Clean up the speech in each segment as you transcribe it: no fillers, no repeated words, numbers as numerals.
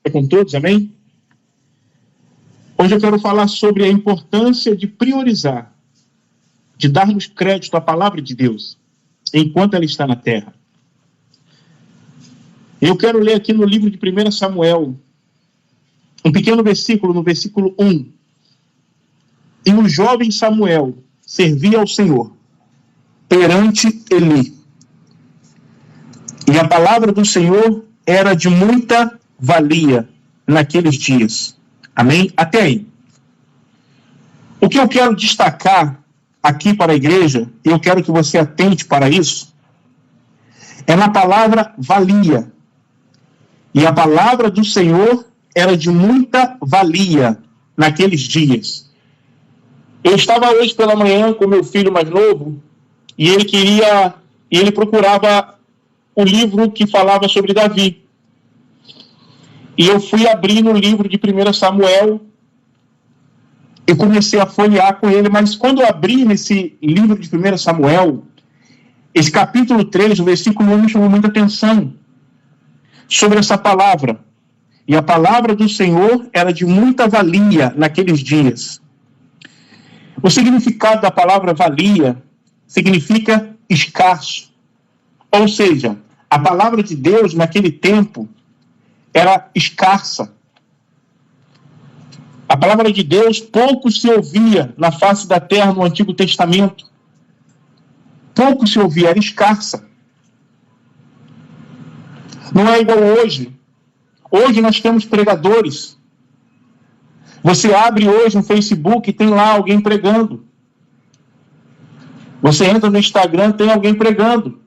É com todos, amém? Hoje eu quero falar sobre a importância de priorizar, de darmos crédito à palavra de Deus, enquanto ela está na terra. Eu quero ler aqui no livro de 1 Samuel, um pequeno versículo, no versículo 1. E o jovem Samuel servia ao Senhor perante Eli. E a palavra do Senhor era de muita valia naqueles dias. Amém? Até aí. O que eu quero destacar aqui para a igreja, e eu quero que você atente para isso, é na palavra valia. E a palavra do Senhor era de muita valia naqueles dias. Eu estava hoje pela manhã com meu filho mais novo, e ele procurava o livro que falava sobre Davi. E eu fui abrir no livro de 1 Samuel e comecei a folhear com ele, mas quando eu abri nesse livro de 1 Samuel, esse capítulo 3, o versículo 1 me chamou muita atenção sobre essa palavra. E a palavra do Senhor era de muita valia naqueles dias. O significado da palavra valia significa escasso. Ou seja, a palavra de Deus naquele tempo era escassa. A palavra de Deus pouco se ouvia na face da terra no Antigo Testamento. Pouco se ouvia, era escassa. Não é igual hoje. Hoje nós temos pregadores. Você abre hoje um Facebook e tem lá alguém pregando. Você entra no Instagram, tem alguém pregando.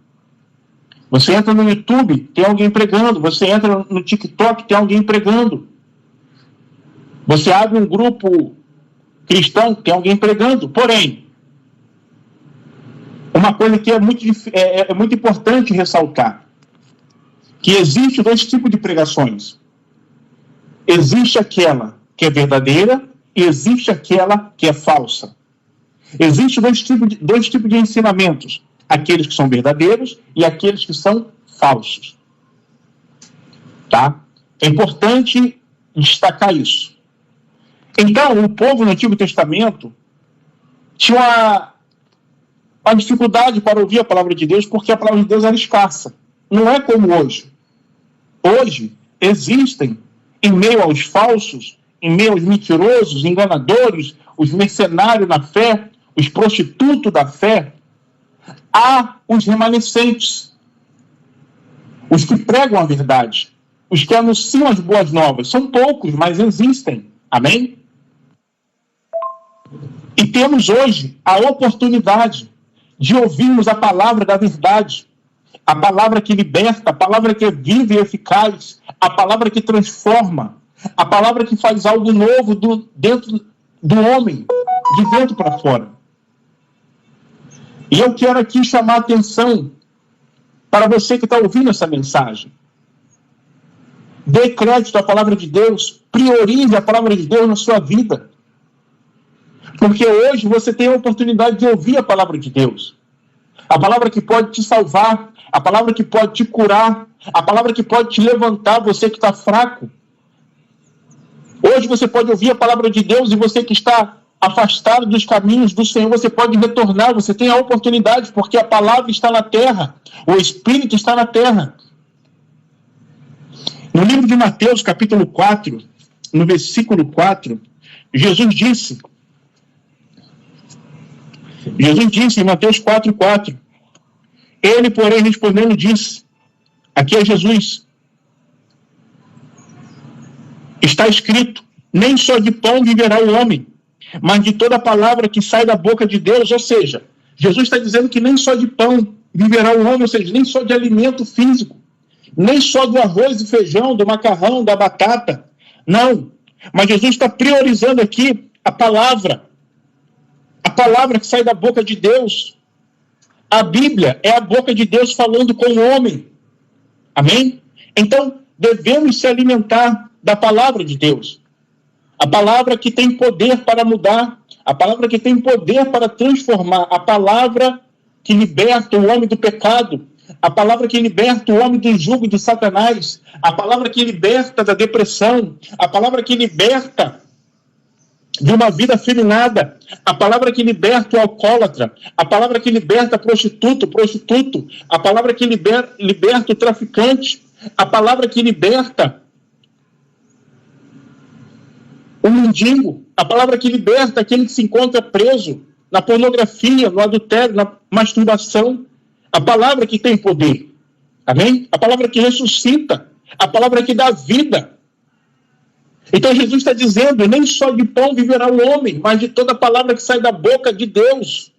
Você entra no YouTube, tem alguém pregando. Você entra no TikTok, tem alguém pregando. Você abre um grupo cristão, tem alguém pregando. Porém, uma coisa que é muito importante ressaltar, que existe dois tipos de pregações. Existe aquela que é verdadeira e existe aquela que é falsa. Existem dois tipos de ensinamentos. Aqueles que são verdadeiros e aqueles que são falsos. Tá? É importante destacar isso. Então, o povo no Antigo Testamento tinha uma dificuldade para ouvir a palavra de Deus, porque a palavra de Deus era escassa. Não é como hoje. Hoje, existem, em meio aos falsos, em meio aos mentirosos, enganadores, os mercenários na fé, os prostitutos da fé, há os remanescentes, os que pregam a verdade, os que anunciam as boas novas. São poucos, mas existem. Amém? E temos hoje a oportunidade de ouvirmos a palavra da verdade, a palavra que liberta, a palavra que é viva e eficaz, a palavra que transforma, a palavra que faz algo novo dentro do homem, de dentro para fora. E eu quero aqui chamar a atenção para você que está ouvindo essa mensagem. Dê crédito à palavra de Deus, priorize a palavra de Deus na sua vida. Porque hoje você tem a oportunidade de ouvir a palavra de Deus. A palavra que pode te salvar, a palavra que pode te curar, a palavra que pode te levantar, você que está fraco. Hoje você pode ouvir a palavra de Deus e você que está afastado dos caminhos do Senhor, você pode retornar, você tem a oportunidade, porque a palavra está na terra, o Espírito está na terra. No livro de Mateus, capítulo 4, no versículo 4, Jesus disse em Mateus 4:4, ele, porém, respondendo, disse, aqui é Jesus, está escrito, nem só de pão viverá o homem, mas de toda palavra que sai da boca de Deus. Ou seja, Jesus está dizendo que nem só de pão viverá o homem, ou seja, nem só de alimento físico, nem só do arroz e feijão, do macarrão, da batata, não. Mas Jesus está priorizando aqui a palavra que sai da boca de Deus. A Bíblia é a boca de Deus falando com o homem. Amém? Então, devemos se alimentar da palavra de Deus. A palavra que tem poder para mudar, a palavra que tem poder para transformar, a palavra que liberta o homem do pecado, a palavra que liberta o homem do jugo de Satanás, a palavra que liberta da depressão, a palavra que liberta de uma vida afeminada, a palavra que liberta o alcoólatra, a palavra que liberta prostituto, a palavra que liberta o traficante, a palavra que liberta o mendigo, a palavra que liberta aquele que se encontra preso na pornografia, no adultério, na masturbação, a palavra que tem poder, amém? A palavra que ressuscita, a palavra que dá vida. Então Jesus está dizendo, nem só de pão viverá o homem, mas de toda palavra que sai da boca de Deus.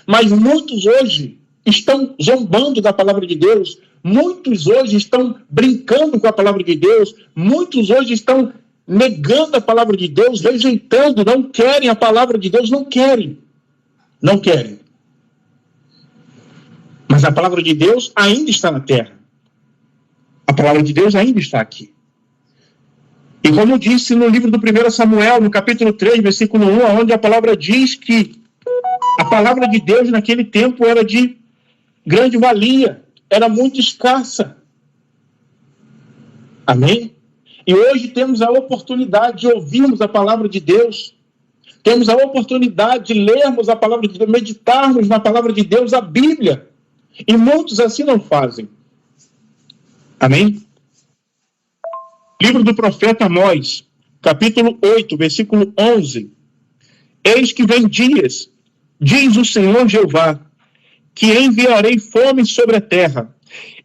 Mas muitos hoje estão zombando da palavra de Deus, muitos hoje estão brincando com a palavra de Deus, muitos hoje estão negando a palavra de Deus, rejeitando, não querem a palavra de Deus, não querem. Mas a palavra de Deus ainda está na terra. A palavra de Deus ainda está aqui. E como disse no livro do 1 Samuel, no capítulo 3, versículo 1, onde a palavra diz que a palavra de Deus naquele tempo era de grande valia, era muito escassa. Amém? E hoje temos a oportunidade de ouvirmos a palavra de Deus, temos a oportunidade de lermos a palavra de Deus, meditarmos na palavra de Deus, a Bíblia. E muitos assim não fazem. Amém? Livro do profeta Amós, capítulo 8, versículo 11. Eis que vem dias, diz o Senhor Jeová, que enviarei fome sobre a terra,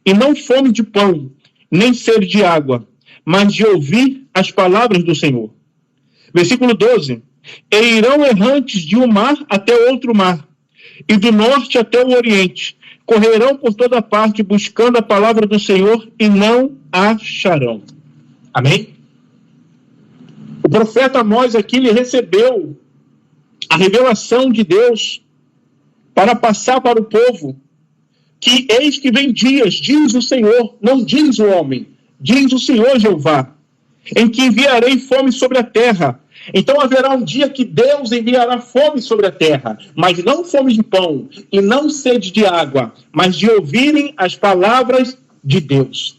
e não fome de pão, nem sede de água, mas de ouvir as palavras do Senhor. Versículo 12. E irão errantes de um mar até outro mar, e do norte até o oriente, correrão por toda parte buscando a palavra do Senhor e não a acharão. Amém? O profeta Amós aqui, ele recebeu a revelação de Deus para passar para o povo que eis que vem dias, diz o Senhor, não diz o homem, diz o Senhor Jeová, em que enviarei fome sobre a terra. Então haverá um dia que Deus enviará fome sobre a terra, mas não fome de pão e não sede de água, mas de ouvirem as palavras de Deus.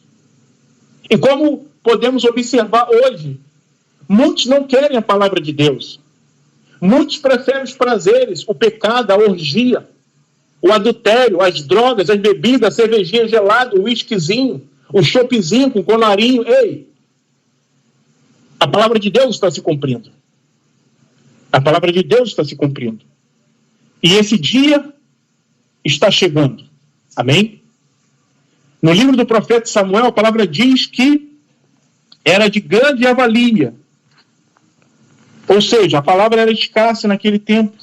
E como podemos observar hoje, muitos não querem a palavra de Deus. Muitos preferem os prazeres, o pecado, a orgia, o adultério, as drogas, as bebidas, a cervejinha gelada, o whiskyzinho, o choppzinho com colarinho. Ei, a palavra de Deus está se cumprindo. A palavra de Deus está se cumprindo. E esse dia está chegando. Amém? No livro do profeta Samuel, a palavra diz que era de grande avalia. Ou seja, a palavra era escassa naquele tempo.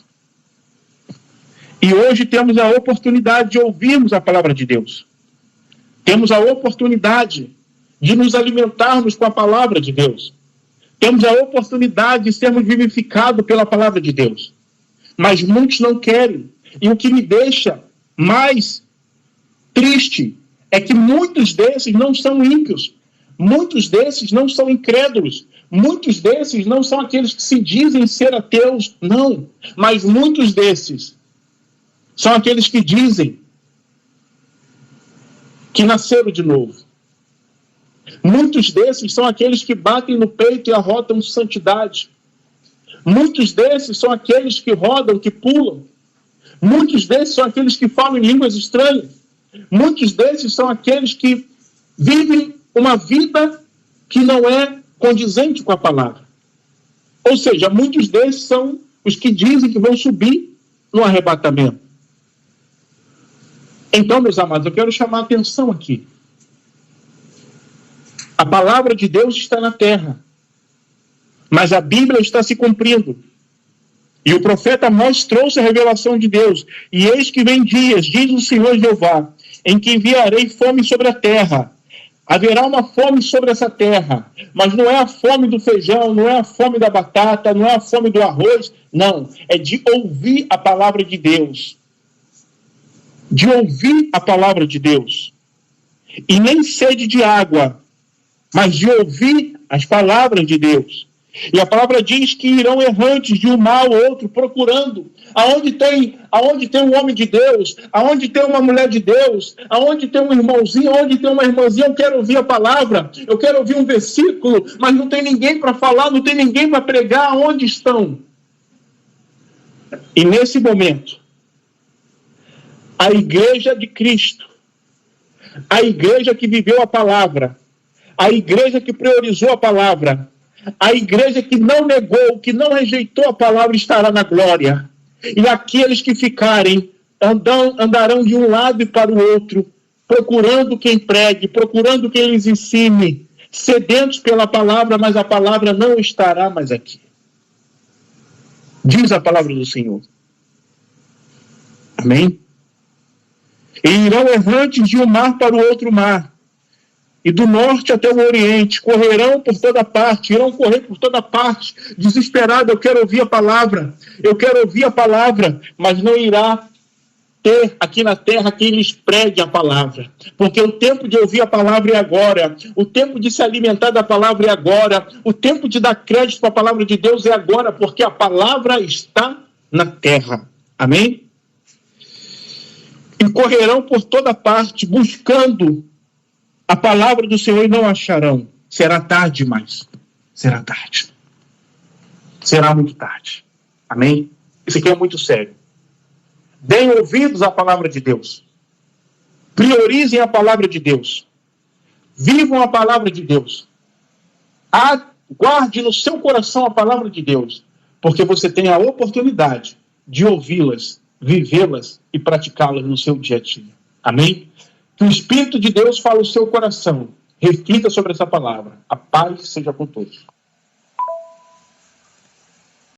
E hoje temos a oportunidade de ouvirmos a palavra de Deus. Temos a oportunidade de nos alimentarmos com a palavra de Deus. Temos a oportunidade de sermos vivificados pela palavra de Deus. Mas muitos não querem. E o que me deixa mais triste é que muitos desses não são ímpios. Muitos desses não são incrédulos. Muitos desses não são aqueles que se dizem ser ateus. Não. Mas muitos desses são aqueles que dizem que nasceram de novo. Muitos desses são aqueles que batem no peito e arrotam santidade. Muitos desses são aqueles que rodam, que pulam. Muitos desses são aqueles que falam em línguas estranhas. Muitos desses são aqueles que vivem uma vida que não é condizente com a palavra. Ou seja, muitos desses são os que dizem que vão subir no arrebatamento. Então, meus amados, eu quero chamar a atenção aqui. A palavra de Deus está na terra, mas a Bíblia está se cumprindo. E o profeta Amós trouxe a revelação de Deus. E eis que vem dias, diz o Senhor Jeová, em que enviarei fome sobre a terra. Haverá uma fome sobre essa terra, mas não é a fome do feijão, não é a fome da batata, não é a fome do arroz, não. É de ouvir a palavra de Deus. De ouvir a palavra de Deus. E nem sede de água, mas de ouvir as palavras de Deus. E a palavra diz que irão errantes de um mal ao outro, procurando. Aonde tem um homem de Deus, aonde tem uma mulher de Deus, aonde tem um irmãozinho, aonde tem uma irmãzinha, eu quero ouvir a palavra, eu quero ouvir um versículo, mas não tem ninguém para falar, não tem ninguém para pregar. Aonde estão? E nesse momento, a igreja de Cristo, a igreja que viveu a palavra, a igreja que priorizou a palavra, a igreja que não negou, que não rejeitou a palavra, estará na glória. E aqueles que ficarem andarão de um lado e para o outro, procurando quem pregue, procurando quem lhes ensine, sedentos pela palavra, mas a palavra não estará mais aqui. Diz a palavra do Senhor. Amém? E irão errantes de um mar para o outro mar, e do norte até o oriente, correrão por toda parte, irão correr por toda parte, desesperado, eu quero ouvir a palavra, mas não irá ter aqui na terra quem lhes pregue a palavra, porque o tempo de ouvir a palavra é agora, o tempo de se alimentar da palavra é agora, o tempo de dar crédito para a palavra de Deus é agora, porque a palavra está na terra. Amém? E correrão por toda parte, buscando a palavra do Senhor, e não acharão. Será tarde demais. Será tarde. Será muito tarde. Amém? Isso aqui é muito sério. Deem ouvidos à palavra de Deus. Priorizem a palavra de Deus. Vivam a palavra de Deus. Guarde no seu coração a palavra de Deus, porque você tem a oportunidade de ouvi-las, vivê-las e praticá-las no seu dia a dia. Amém? Que o Espírito de Deus fale o seu coração. Reflita sobre essa palavra. A paz seja com todos.